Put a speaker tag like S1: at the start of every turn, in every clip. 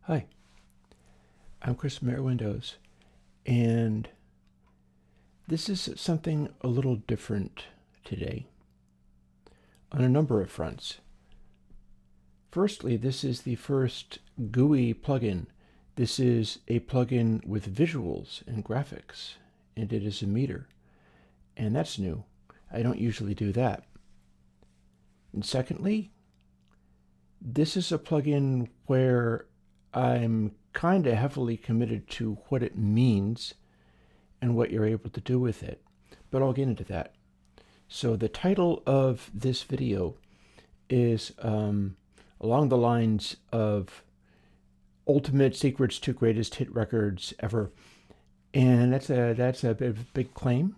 S1: Hi, I'm Chris from Airwindows, and this is something a little different today on a number of fronts. Firstly, this is the first GUI plugin. This is a plugin with visuals and graphics, and it is a meter, and that's new. I don't usually do that. And secondly, this is a plugin where I'm kind of heavily committed to what it means and what you're able to do with it, but I'll get into that. So the title of this video is along the lines of Ultimate Secrets to Greatest Hit Records Ever, and that's a big claim.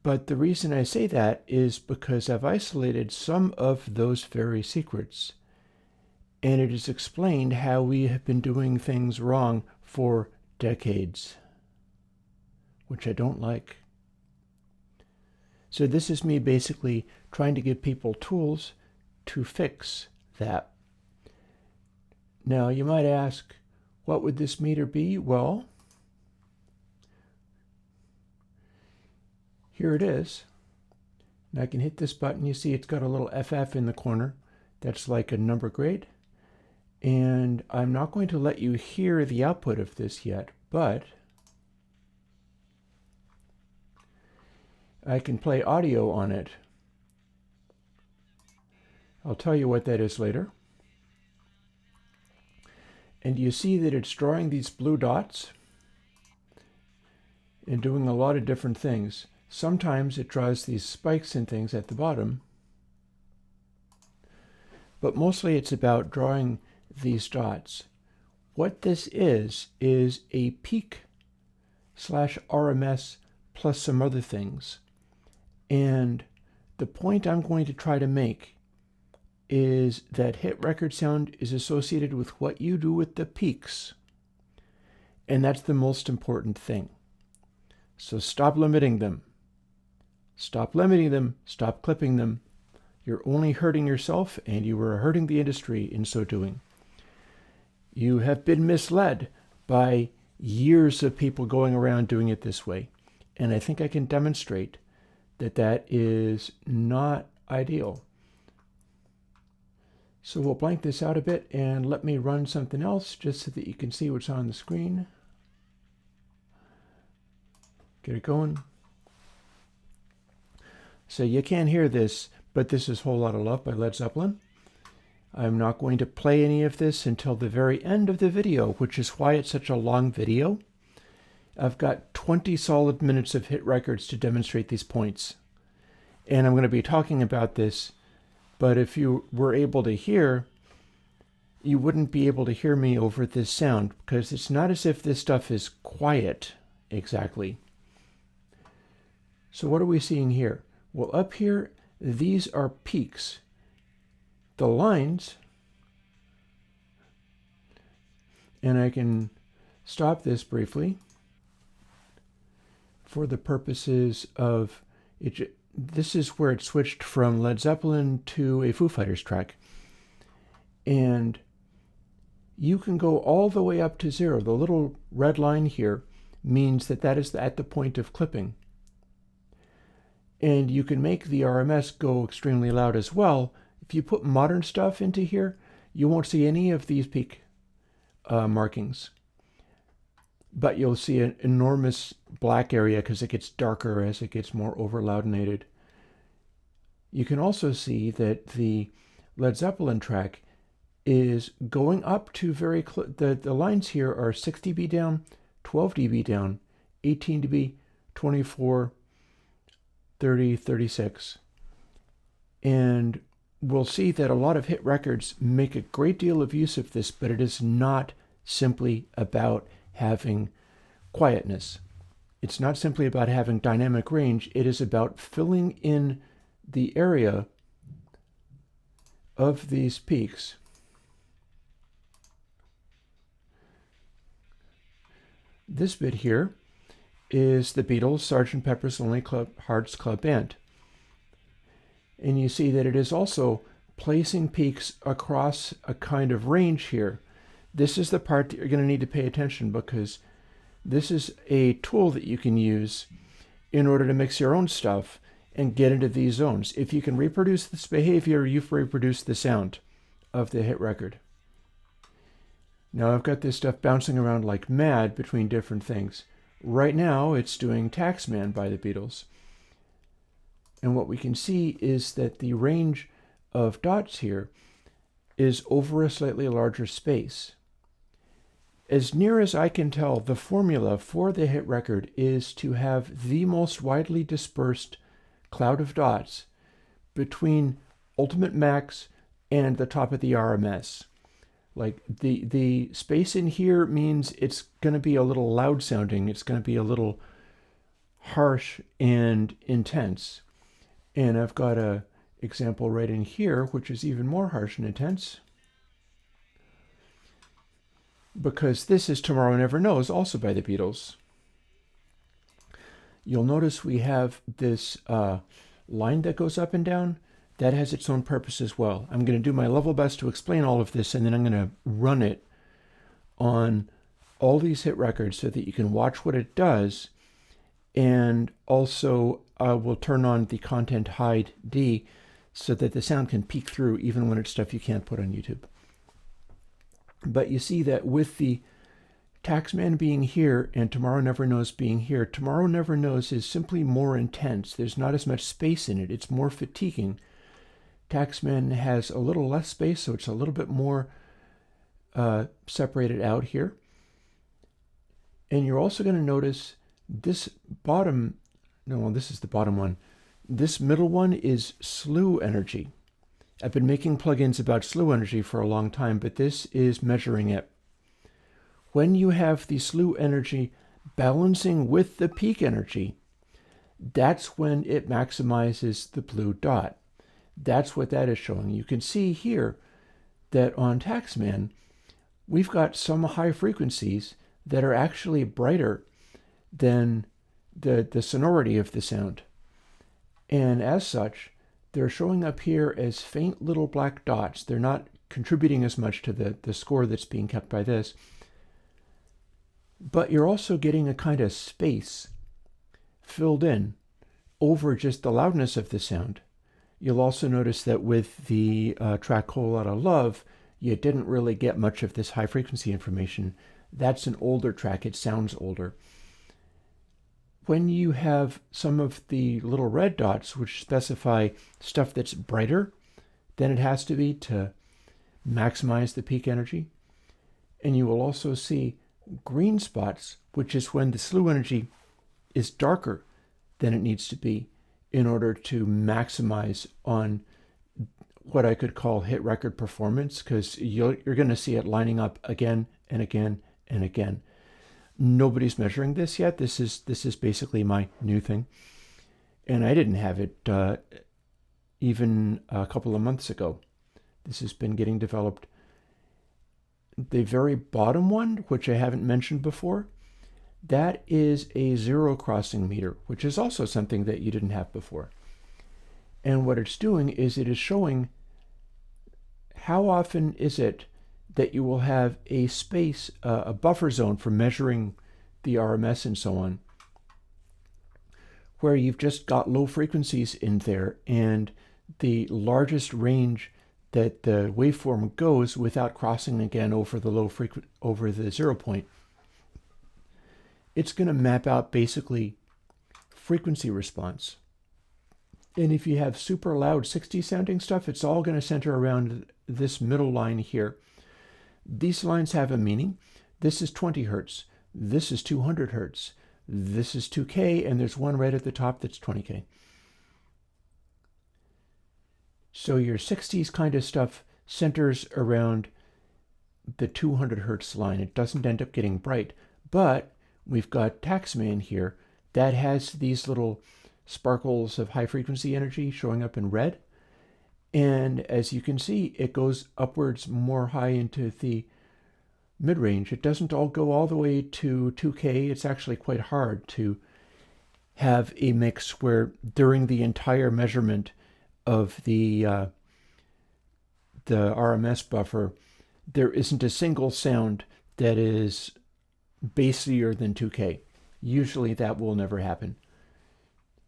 S1: But the reason I say that is because I've isolated some of those very secrets, and it is explained how we have been doing things wrong for decades, which I don't like. So this is me basically trying to give people tools to fix that. Now you might ask, what would this meter be? Well, here it is. And I can hit this button. You see it's got a little FF in the corner. That's like a number grade. And I'm not going to let you hear the output of this yet, but I can play audio on it. I'll tell you what that is later. And you see that it's drawing these blue dots and doing a lot of different things. Sometimes it draws these spikes and things at the bottom, but mostly it's about drawing these dots. What this is a peak / RMS plus some other things. And the point I'm going to try to make is that hit record sound is associated with what you do with the peaks. And that's the most important thing. So stop limiting them. Stop limiting them. Stop clipping them. You're only hurting yourself, and you are hurting the industry in so doing. You have been misled by years of people going around doing it this way. And I think I can demonstrate that that is not ideal. So we'll blank this out a bit and let me run something else just so that you can see what's on the screen. Get it going. So you can't hear this, but this is Whole Lotta Love by Led Zeppelin. I'm not going to play any of this until the very end of the video, which is why it's such a long video. I've got 20 solid minutes of hit records to demonstrate these points. And I'm going to be talking about this, but if you were able to hear, you wouldn't be able to hear me over this sound, because it's not as if this stuff is quiet exactly. So what are we seeing here? Well, up here, these are peaks. The lines, and I can stop this briefly for the purposes of it. This is where it switched from Led Zeppelin to a Foo Fighters track. And you can go all the way up to 0. The little red line here means that that is at the point of clipping. And you can make the RMS go extremely loud as well. If you put modern stuff into here, you won't see any of these peak markings. But you'll see an enormous black area because it gets darker as it gets more over-loudinated. You can also see that the Led Zeppelin track is going up to the lines here are 6 dB down, 12 dB down, 18 dB, 24, 30, 36. And we'll see that a lot of hit records make a great deal of use of this, but it is not simply about having quietness. It's not simply about having dynamic range. It is about filling in the area of these peaks. This bit here is the Beatles' Sgt. Pepper's Lonely Hearts Club Band. And you see that it is also placing peaks across a kind of range here. This is the part that you're going to need to pay attention, because this is a tool that you can use in order to mix your own stuff and get into these zones. If you can reproduce this behavior, you've reproduced the sound of the hit record. Now I've got this stuff bouncing around like mad between different things. Right now it's doing Taxman by the Beatles. And what we can see is that the range of dots here is over a slightly larger space. As near as I can tell, the formula for the hit record is to have the most widely dispersed cloud of dots between ultimate max and the top of the RMS. Like the space in here means it's going to be a little loud sounding. It's going to be a little harsh and intense. And I've got a example right in here, which is even more harsh and intense, because this is Tomorrow Never Knows, also by the Beatles. You'll notice we have this line that goes up and down. That has its own purpose as well. I'm going to do my level best to explain all of this, and then I'm going to run it on all these hit records so that you can watch what it does. And also we'll turn on the content hide D so that the sound can peek through even when it's stuff you can't put on YouTube. But you see that with the Taxman being here and Tomorrow Never Knows being here, Tomorrow Never Knows is simply more intense. There's not as much space in it. It's more fatiguing. Taxman has a little less space, so it's a little bit more separated out here. And you're also going to notice this bottom, no, this is the bottom one. This middle one is slew energy. I've been making plugins about slew energy for a long time, but this is measuring it. When you have the slew energy balancing with the peak energy, that's when it maximizes the blue dot. That's what that is showing. You can see here that on Taxman, we've got some high frequencies that are actually brighter than the sonority of the sound. And as such, they're showing up here as faint little black dots. They're not contributing as much to the score that's being kept by this. But you're also getting a kind of space filled in over just the loudness of the sound. You'll also notice that with the track Whole Lotta Love, you didn't really get much of this high frequency information. That's an older track. It sounds older. When you have some of the little red dots, which specify stuff that's brighter than it has to be to maximize the peak energy, and you will also see green spots, which is when the slew energy is darker than it needs to be in order to maximize on what I could call hit record performance, because you're going to see it lining up again and again and again. Nobody's measuring this yet. This is basically my new thing, and I didn't have it even a couple of months ago. This has been getting developed. The very bottom one, which I haven't mentioned before, that is a zero crossing meter, which is also something that you didn't have before. And what it's doing is it is showing how often is it that you will have a space, a buffer zone for measuring the RMS and so on, where you've just got low frequencies in there, and the largest range that the waveform goes without crossing again over the over the 0 point. It's going to map out basically frequency response. And if you have super loud 60 sounding stuff, it's all going to center around this middle line here. These lines have a meaning. This is 20 hertz. This is 200 hertz. This is 2K, and there's one right at the top that's 20K. So your 60s kind of stuff centers around the 200 hertz line. It doesn't end up getting bright, but we've got Taxman here that has these little sparkles of high frequency energy showing up in red. And as you can see, it goes upwards more high into the mid-range. It doesn't all go all the way to 2K. It's actually quite hard to have a mix where during the entire measurement of the RMS buffer, there isn't a single sound that is bassier than 2K. Usually that will never happen.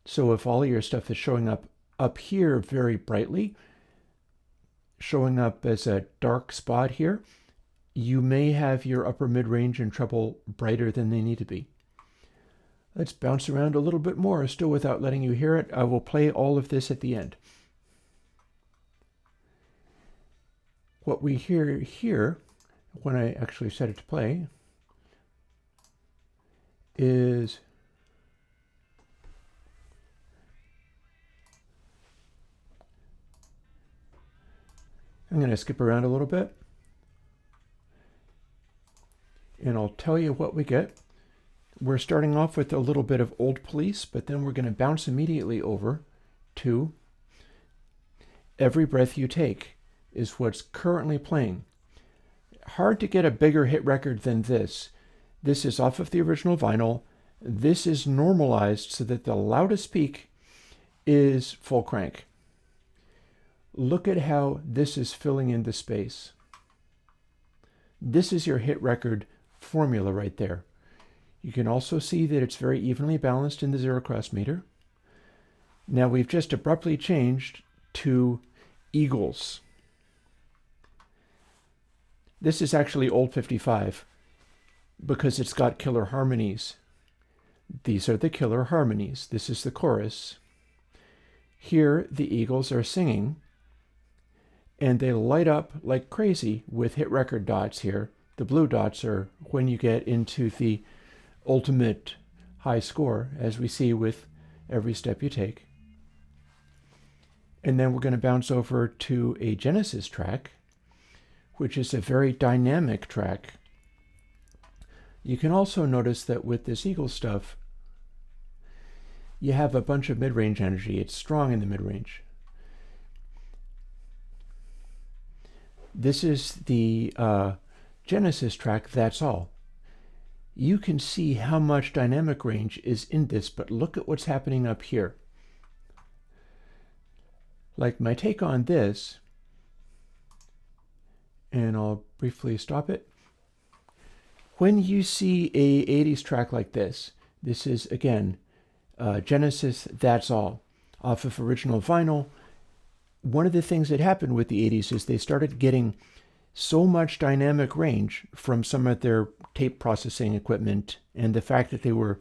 S1: So if all of your stuff is showing up here very brightly, showing up as a dark spot here, you may have your upper mid-range and treble brighter than they need to be. Let's bounce around a little bit more, still without letting you hear it. I will play all of this at the end. What we hear here, when I actually set it to play, is I'm going to skip around a little bit, and I'll tell you what we get. We're starting off with a little bit of Old Police, but then we're going to bounce immediately over to Every Breath You Take is what's currently playing. Hard to get a bigger hit record than this. This is off of the original vinyl. This is normalized so that the loudest peak is full crank. Look at how this is filling in the space. This is your hit record formula right there. You can also see that it's very evenly balanced in the zero cross meter. Now we've just abruptly changed to Eagles. This is actually old 55 because it's got killer harmonies. These are the killer harmonies. This is the chorus. Here the Eagles are singing, and they light up like crazy with hit record dots here. The blue dots are when you get into the ultimate high score, as we see with Every Step You Take. And then we're going to bounce over to a Genesis track, which is a very dynamic track. You can also notice that with this Eagle stuff, you have a bunch of mid-range energy. It's strong in the mid-range. This is the Genesis track, That's All. You can see how much dynamic range is in this, but look at what's happening up here. Like my take on this, and I'll briefly stop it. When you see a 80s track like this is, again, Genesis, That's All, off of original vinyl. One of the things that happened with the 80s is they started getting so much dynamic range from some of their tape processing equipment and the fact that they were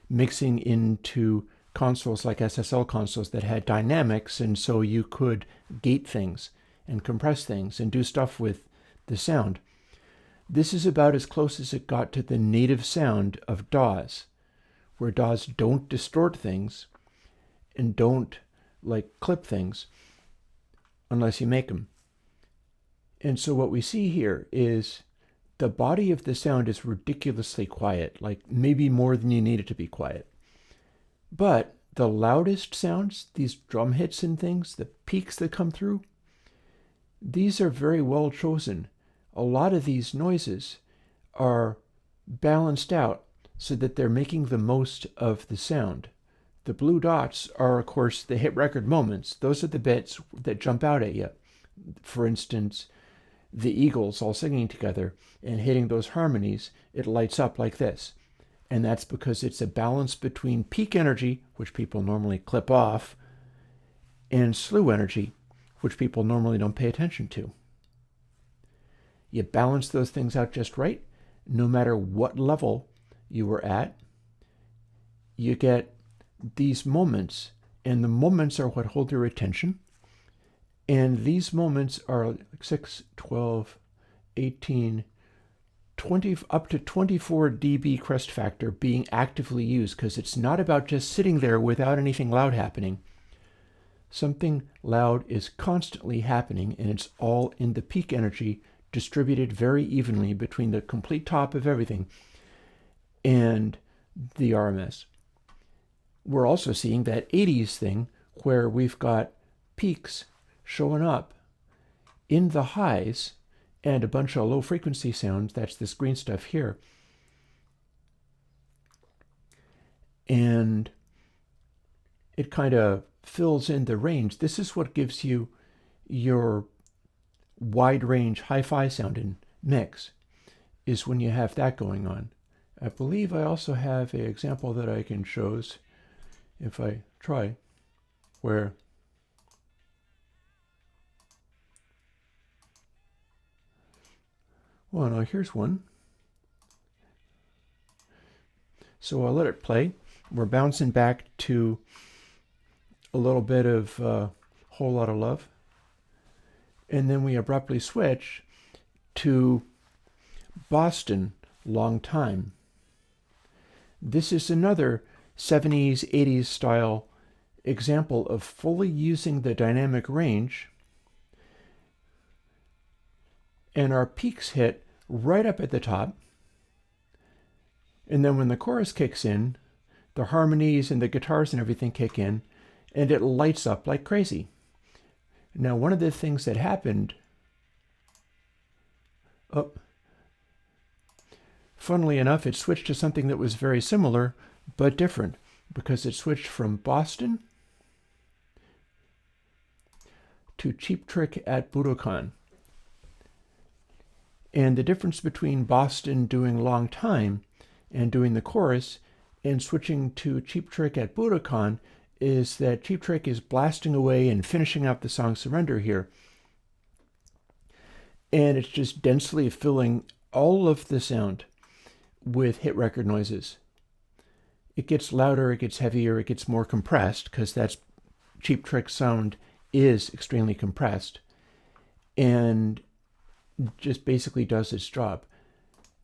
S1: mixing into consoles like SSL consoles that had dynamics, and so you could gate things and compress things and do stuff with the sound. This is about as close as it got to the native sound of DAWs, where DAWs don't distort things and don't clip things unless you make them. And so what we see here is the body of the sound is ridiculously quiet, like maybe more than you need it to be quiet. But the loudest sounds, these drum hits and things, the peaks that come through, these are very well chosen. A lot of these noises are balanced out so that they're making the most of the sound. The blue dots are, of course, the hit record moments. Those are the bits that jump out at you. For instance, the Eagles all singing together and hitting those harmonies, it lights up like this. And that's because it's a balance between peak energy, which people normally clip off, and slew energy, which people normally don't pay attention to. You balance those things out just right, no matter what level you were at, you get these moments, and the moments are what hold your attention. And these moments are 6, 12, 18, 20, up to 24 dB crest factor being actively used, because it's not about just sitting there without anything loud happening. Something loud is constantly happening, and it's all in the peak energy, distributed very evenly between the complete top of everything and the RMS. We're also seeing that 80s thing where we've got peaks showing up in the highs and a bunch of low frequency sounds. That's this green stuff here. And it kind of fills in the range. This is what gives you your wide range hi-fi sound mix is when you have that going on. I believe I also have an example that I can show if I try, where well, now here's one. So I'll let it play. We're bouncing back to a little bit of Whole Lot of Love. And then we abruptly switch to Boston, Long Time. This is another 70s, 80s style example of fully using the dynamic range. And our peaks hit right up at the top. And then when the chorus kicks in, the harmonies and the guitars and everything kick in, and it lights up like crazy. Now, one of the things that happened, funnily enough, it switched to something that was very similar, but different, because it switched from Boston to Cheap Trick at Budokan. And the difference between Boston doing Long Time and doing the chorus and switching to Cheap Trick at Budokan is that Cheap Trick is blasting away and finishing up the song Surrender here. And it's just densely filling all of the sound with hit record noises. It gets louder, it gets heavier, it gets more compressed, because that's Cheap Trick's sound is extremely compressed, and just basically does its job.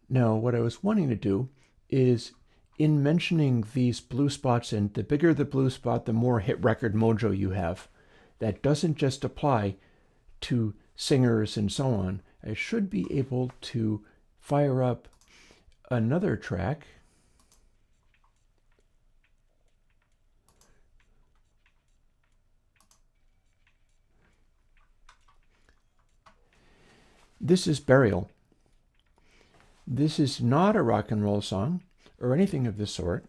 S1: Now, what I was wanting to do is, in mentioning these blue spots, and the bigger the blue spot, the more hit record mojo you have. That doesn't just apply to singers and so on. I should be able to fire up another track. This is Burial. This is not a rock and roll song or anything of the sort.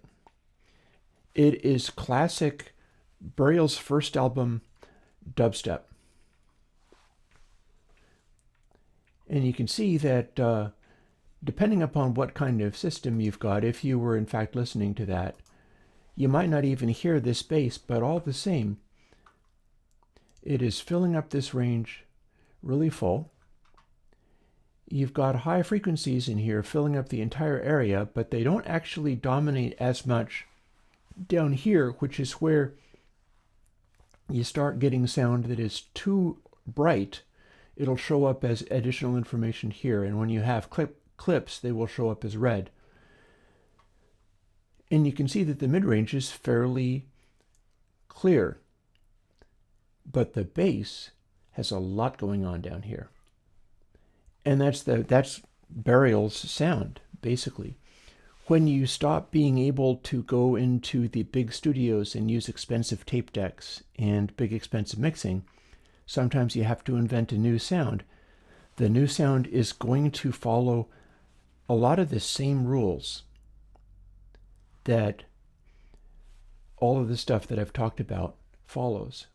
S1: It is classic Burial's first album, dubstep. And you can see that depending upon what kind of system you've got, if you were in fact listening to that, you might not even hear this bass, but all the same, it is filling up this range really full. You've got high frequencies in here filling up the entire area, but they don't actually dominate as much down here, which is where you start getting sound that is too bright. It'll show up as additional information here, and when you have clips, they will show up as red. And you can see that the mid-range is fairly clear, but the bass has a lot going on down here. And that's Burial's sound, basically. When you stop being able to go into the big studios and use expensive tape decks and big expensive mixing, sometimes you have to invent a new sound. The new sound is going to follow a lot of the same rules that all of the stuff that I've talked about follows.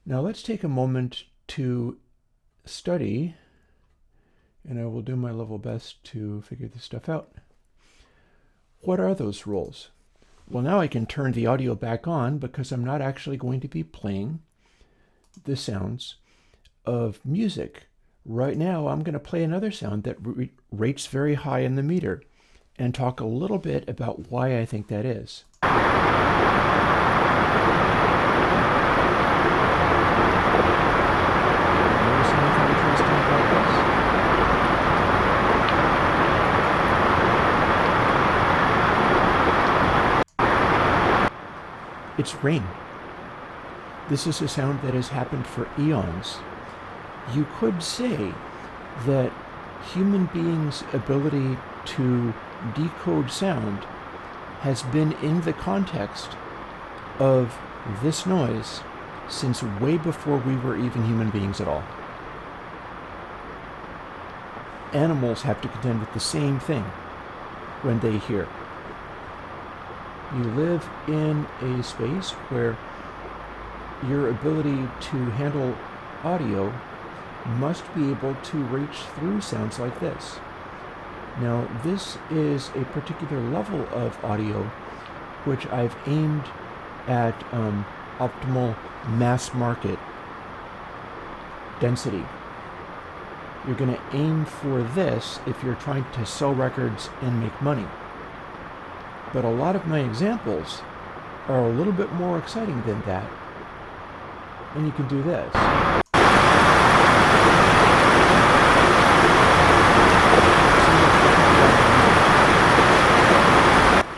S1: Now let's take a moment to study, and I will do my level best to figure this stuff out. What are those rules? Well, now I can turn the audio back on because I'm not actually going to be playing the sounds of music. Right now, I'm going to play another sound that rates very high in the meter and talk a little bit about why I think that is. Notice anything interesting about this? It's rain. This is a sound that has happened for eons. You could say that human beings' ability to decode sound has been in the context of this noise since way before we were even human beings at all. Animals have to contend with the same thing when they hear. You live in a space where your ability to handle audio must be able to reach through sounds like this. Now, this is a particular level of audio which I've aimed at optimal mass market density. You're going to aim for this if you're trying to sell records and make money. But a lot of my examples are a little bit more exciting than that. And you can do this.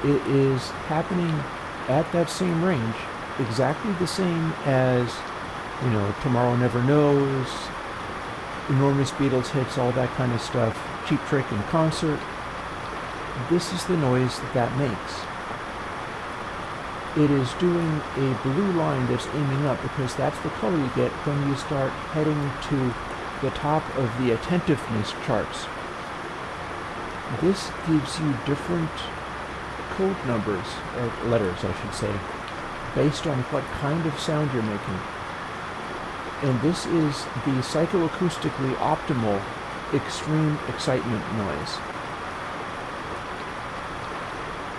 S1: It is happening at that same range, exactly the same as, Tomorrow Never Knows, enormous Beatles hits, all that kind of stuff, Cheap Trick in concert. This is the noise that makes. It is doing a blue line that's aiming up because that's the color you get when you start heading to the top of the attentiveness charts. This gives you different code numbers, or letters I should say, based on what kind of sound you're making. And this is the psychoacoustically optimal extreme excitement noise.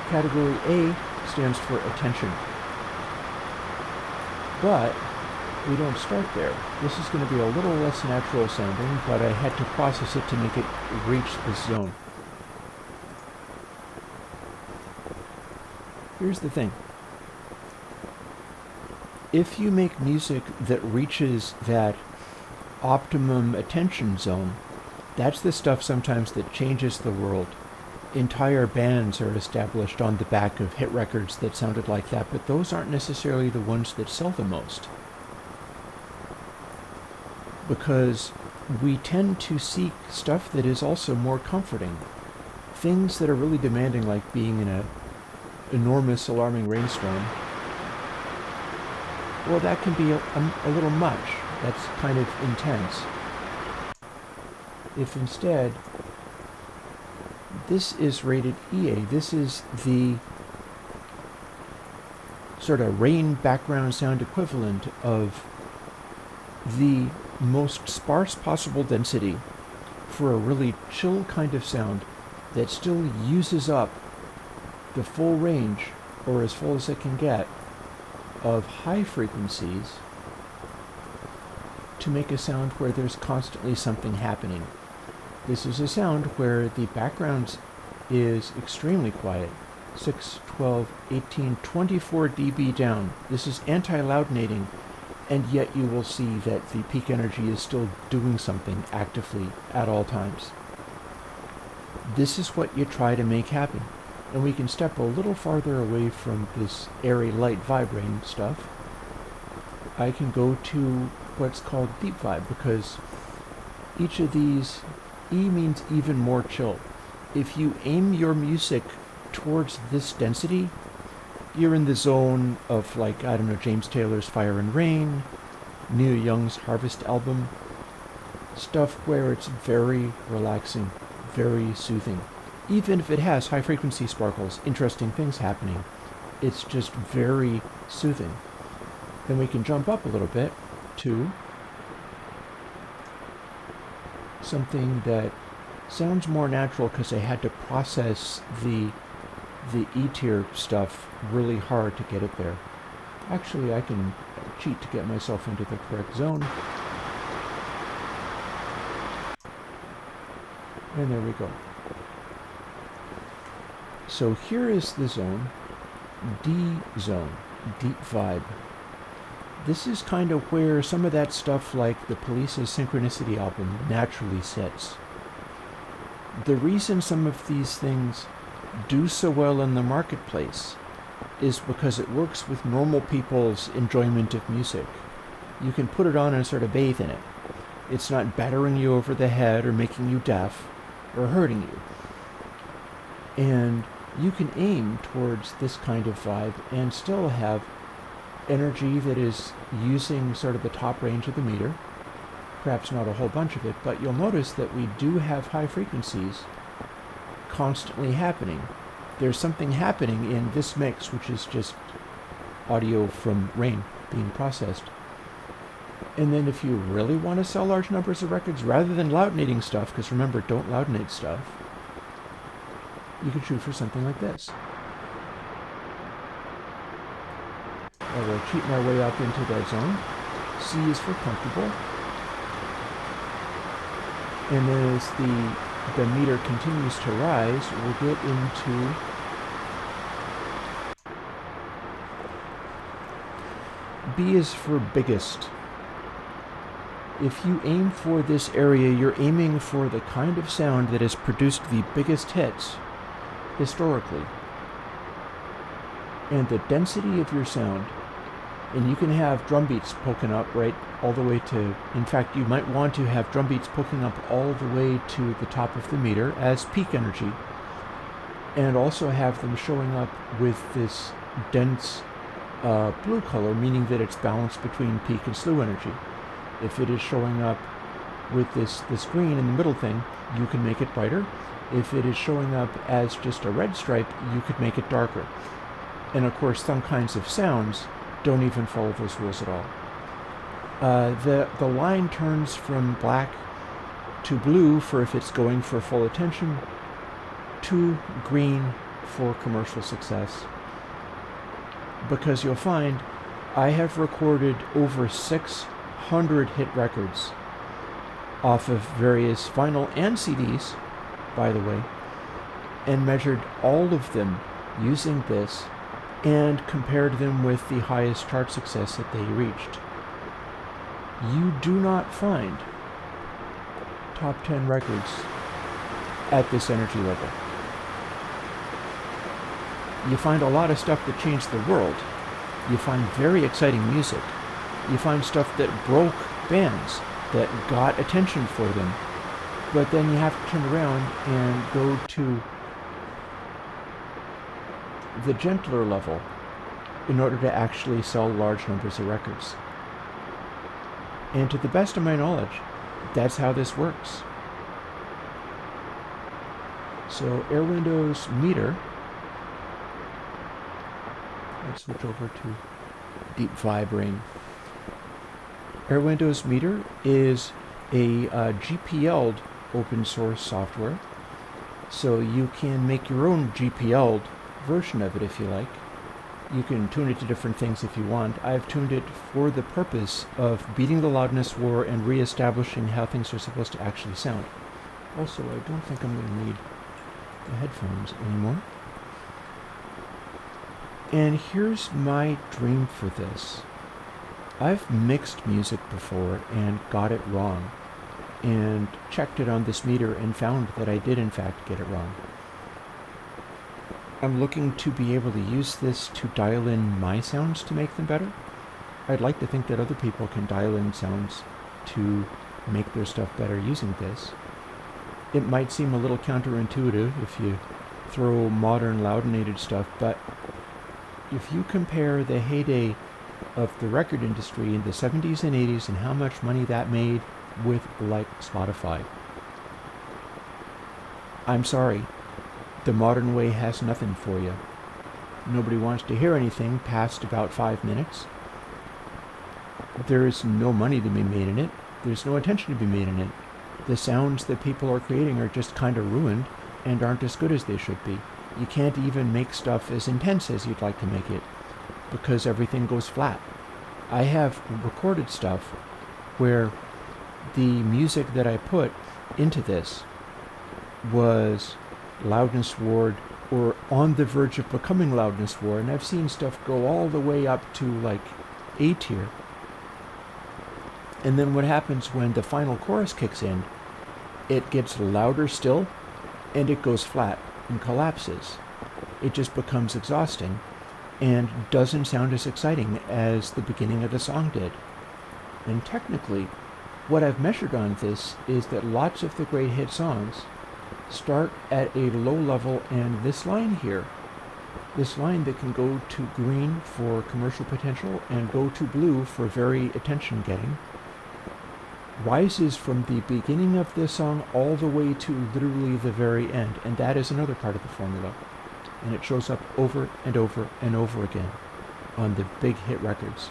S1: Category A stands for attention. But we don't start there. This is going to be a little less natural sounding, but I had to process it to make it reach this zone. Here's the thing. If you make music that reaches that optimum attention zone, that's the stuff sometimes that changes the world. Entire bands are established on the back of hit records that sounded like that, but those aren't necessarily the ones that sell the most. Because we tend to seek stuff that is also more comforting. Things that are really demanding, like being in an enormous, alarming rainstorm, well, that can be a little much. That's kind of intense. If instead, this is rated EA, this is the sort of rain background sound equivalent of the most sparse possible density for a really chill kind of sound that still uses up the full range, or as full as it can get, of high frequencies to make a sound where there's constantly something happening. This is a sound where the background is extremely quiet. 6, 12, 18, 24 dB down. This is anti-loudnating, and yet you will see that the peak energy is still doing something actively at all times. This is what you try to make happen. And we can step a little farther away from this airy, light, vibrating stuff. I can go to what's called deep vibe, because each of these, E means even more chill. If you aim your music towards this density, you're in the zone of, like, I don't know, James Taylor's Fire and Rain, Neil Young's Harvest album, stuff where it's very relaxing, very soothing. Even if it has high frequency sparkles, interesting things happening, it's just very soothing. Then we can jump up a little bit to something that sounds more natural because I had to process the E tier stuff really hard to get it there. Actually, I can cheat to get myself into the correct zone. And there we go. So here is the zone, D zone, deep vibe. This is kind of where some of that stuff like the Police's Synchronicity album naturally sits. The reason some of these things do so well in the marketplace is because it works with normal people's enjoyment of music. You can put it on and sort of bathe in it. It's not battering you over the head or making you deaf or hurting you. And you can aim towards this kind of vibe and still have energy that is using sort of the top range of the meter. Perhaps not a whole bunch of it, but you'll notice that we do have high frequencies constantly happening. There's something happening in this mix, which is just audio from rain being processed. And then if you really want to sell large numbers of records, rather than loudnating stuff, because remember, don't loudnate stuff, you can shoot for something like this. I will cheat my way up into that zone. C is for comfortable. And then as the meter continues to rise, we'll get into B is for biggest. If you aim for this area, you're aiming for the kind of sound that has produced the biggest hits historically. And the density of your sound, and you can have drum beats poking up right all the way to, in fact, you might want to have drum beats poking up all the way to the top of the meter as peak energy, and also have them showing up with this dense blue color, meaning that it's balanced between peak and slew energy. If it is showing up with this green in the middle thing, you can make it brighter. If it is showing up as just a red stripe, you could make it darker. And of course, some kinds of sounds don't even follow those rules at all. The line turns from black to blue for if it's going for full attention, to green for commercial success. Because you'll find I have recorded over 600 hit records off of various vinyl and CDs, by the way, and measured all of them using this and compared them with the highest chart success that they reached. You do not find top 10 records at this energy level. You find a lot of stuff that changed the world. You find very exciting music. You find stuff that broke bands, that got attention for them. But then you have to turn around and go to the gentler level in order to actually sell large numbers of records. And to the best of my knowledge, that's how this works. So Airwindows meter, let's switch over to deep vibrating. Airwindows meter is a GPL'd open source software, so you can make your own GPL'd version of it if you like. You can tune it to different things if you want. I've tuned it for the purpose of beating the loudness war and re-establishing how things are supposed to actually sound. Also, I don't think I'm going to need the headphones anymore. And here's my dream for this. I've mixed music before and got it wrong, and checked it on this meter and found that I did in fact get it wrong. I'm looking to be able to use this to dial in my sounds to make them better. I'd like to think that other people can dial in sounds to make their stuff better using this. It might seem a little counterintuitive if you throw modern loudinated stuff, but if you compare the heyday of the record industry in the 70s and 80s and how much money that made with like Spotify, I'm sorry, the modern way has nothing for you. Nobody wants to hear anything past about 5 minutes. There's no money to be made in it. There's no attention to be made in it. The sounds that people are creating are just kind of ruined and aren't as good as they should be. You can't even make stuff as intense as you'd like to make it because everything goes flat. I have recorded stuff where the music that I put into this was loudness ward or on the verge of becoming loudness ward, and I've seen stuff go all the way up to like A tier. And then what happens when the final chorus kicks in, it gets louder still and it goes flat and collapses. It just becomes exhausting and doesn't sound as exciting as the beginning of the song did. And technically, what I've measured on this is that lots of the great hit songs start at a low level, and this line here, this line that can go to green for commercial potential and go to blue for very attention getting, rises from the beginning of the song all the way to literally the very end, and that is another part of the formula. And it shows up over and over and over again on the big hit records.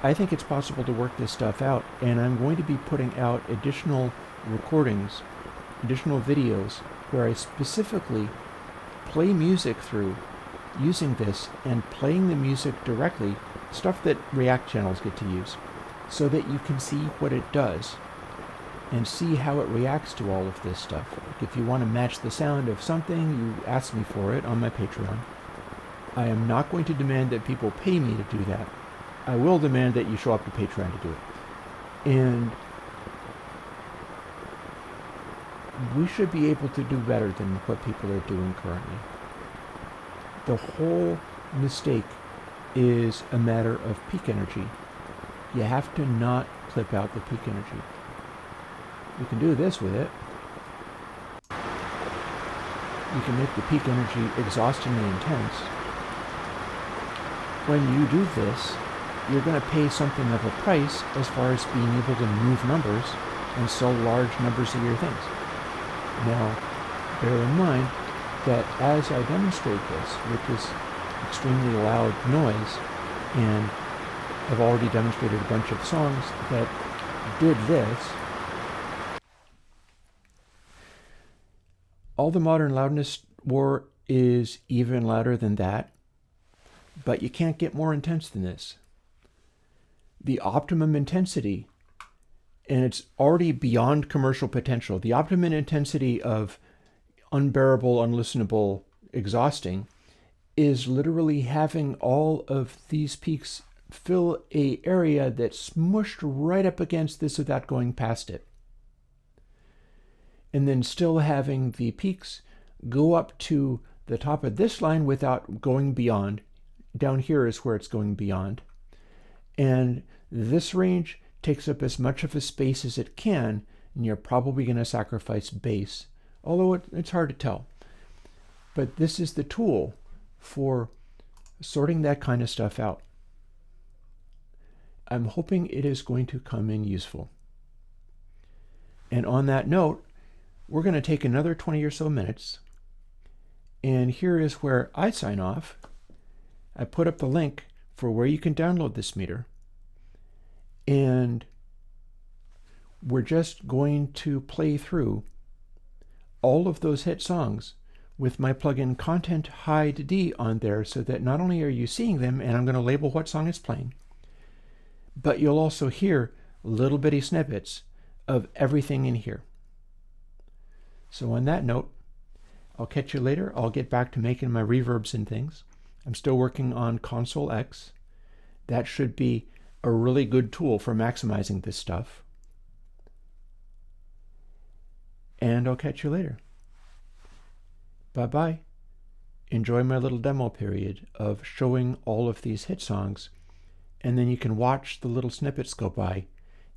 S1: I think it's possible to work this stuff out, and I'm going to be putting out additional recordings, additional videos, where I specifically play music through using this and playing the music directly, stuff that React channels get to use, so that you can see what it does and see how it reacts to all of this stuff. Like if you want to match the sound of something, you ask me for it on my Patreon. I am not going to demand that people pay me to do that. I will demand that you show up to Patreon to do it. And we should be able to do better than what people are doing currently. The whole mistake is a matter of peak energy. You have to not clip out the peak energy. You can do this with it. You can make the peak energy exhaustingly intense. When you do this, you're going to pay something of a price as far as being able to move numbers and sell large numbers of your things. Now, bear in mind that as I demonstrate this, which is extremely loud noise, and I've already demonstrated a bunch of songs that did this, all the modern loudness war is even louder than that, but you can't get more intense than this. The optimum intensity, and it's already beyond commercial potential, the optimum intensity of unbearable, unlistenable, exhausting is literally having all of these peaks fill a area that's smushed right up against this without going past it. And then still having the peaks go up to the top of this line without going beyond. Down here is where it's going beyond. And this range takes up as much of a space as it can, and you're probably going to sacrifice bass, although it's hard to tell. But this is the tool for sorting that kind of stuff out. I'm hoping it is going to come in useful. And on that note, we're going to take another 20 or so minutes, and here is where I sign off. I put up the link for where you can download this meter, and we're just going to play through all of those hit songs with my plugin Content Hide D on there, so that not only are you seeing them, and I'm going to label what song is playing, but you'll also hear little bitty snippets of everything in here. So on that note, I'll catch you later. I'll get back to making my reverbs and things. I'm still working on Console X. That should be a really good tool for maximizing this stuff. And I'll catch you later. Bye-bye. Enjoy my little demo period of showing all of these hit songs, and then you can watch the little snippets go by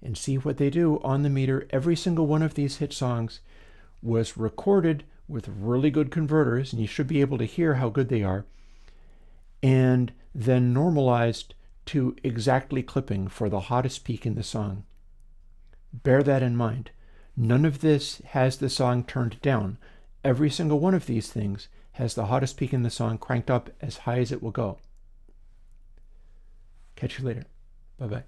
S1: and see what they do on the meter. Every single one of these hit songs was recorded with really good converters, and you should be able to hear how good they are, and then normalized to exactly clipping for the hottest peak in the song. Bear that in mind. None of this has the song turned down. Every single one of these things has the hottest peak in the song cranked up as high as it will go. Catch you later. Bye-bye.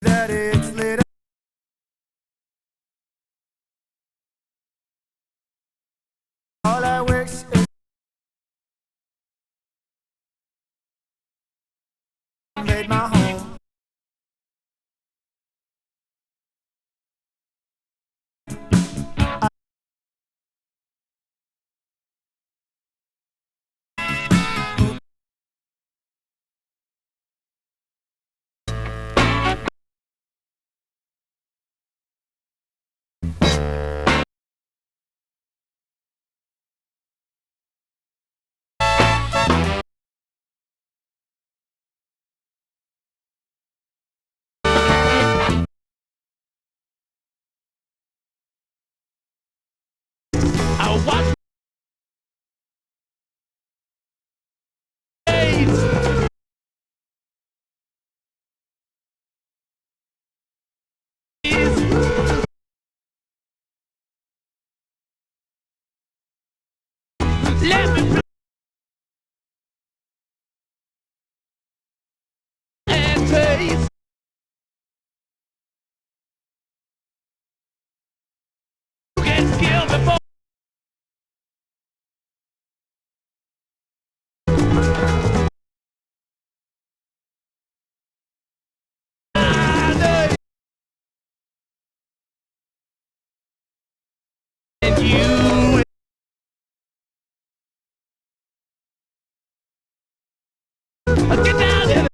S2: That it's lit. All I wish is made my home.
S3: I watch let me and taste. You get killed before I know you. Get down here.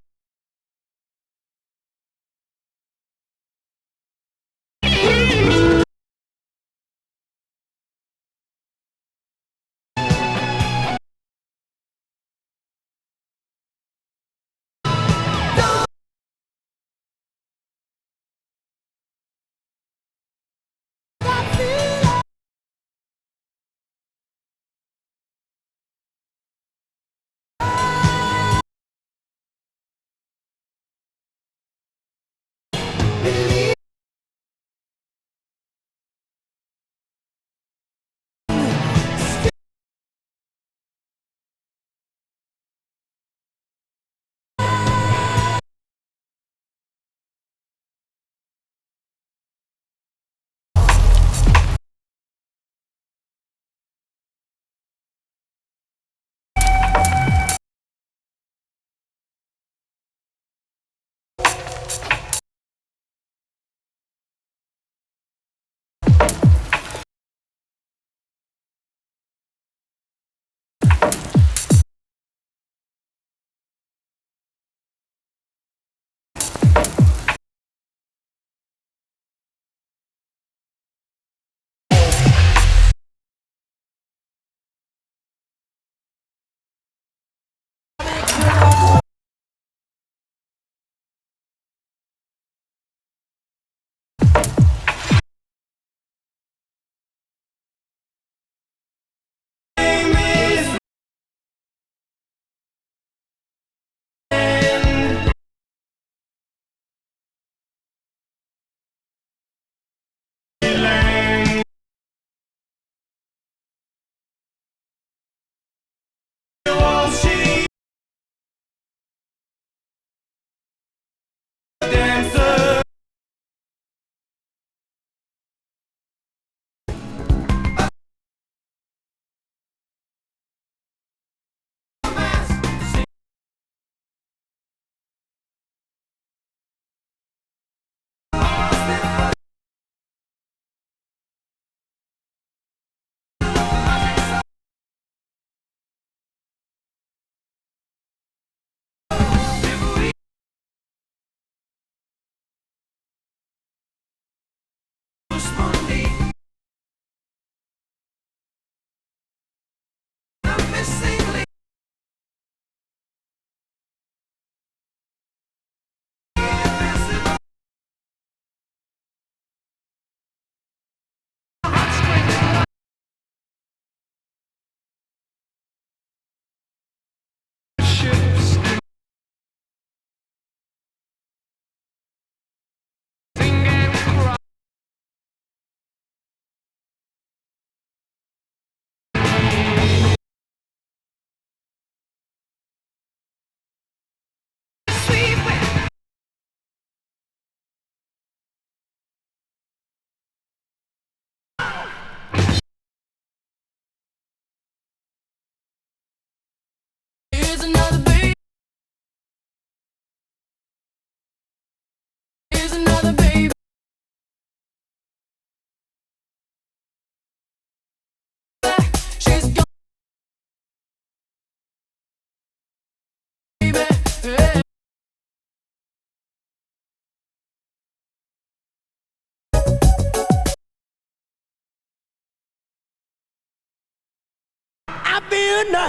S2: I feel nice.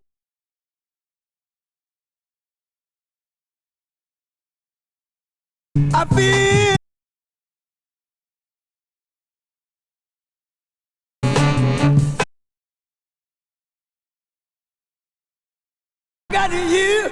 S2: I feel got you.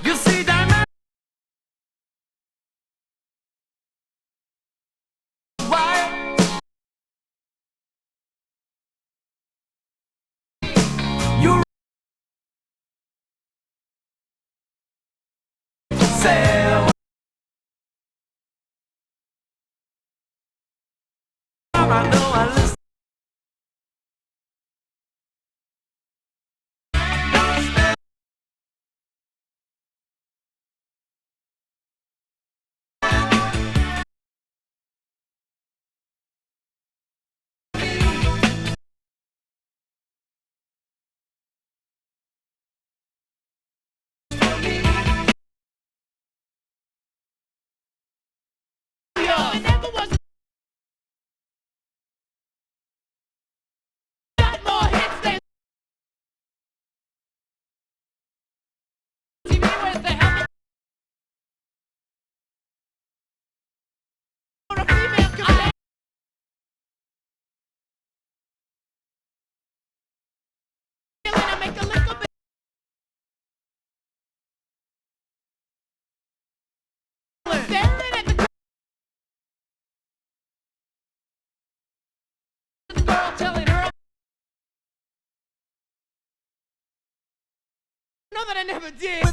S2: You see that why you say I know I listen.
S3: I never was got more hits than TV with the helmet for a female companion. I make a little bit. Staring at the girl, telling her, no, that I never did.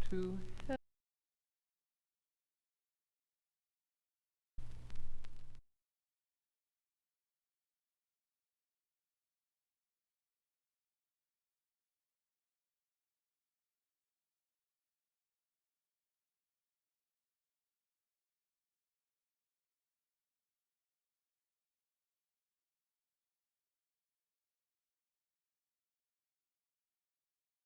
S3: To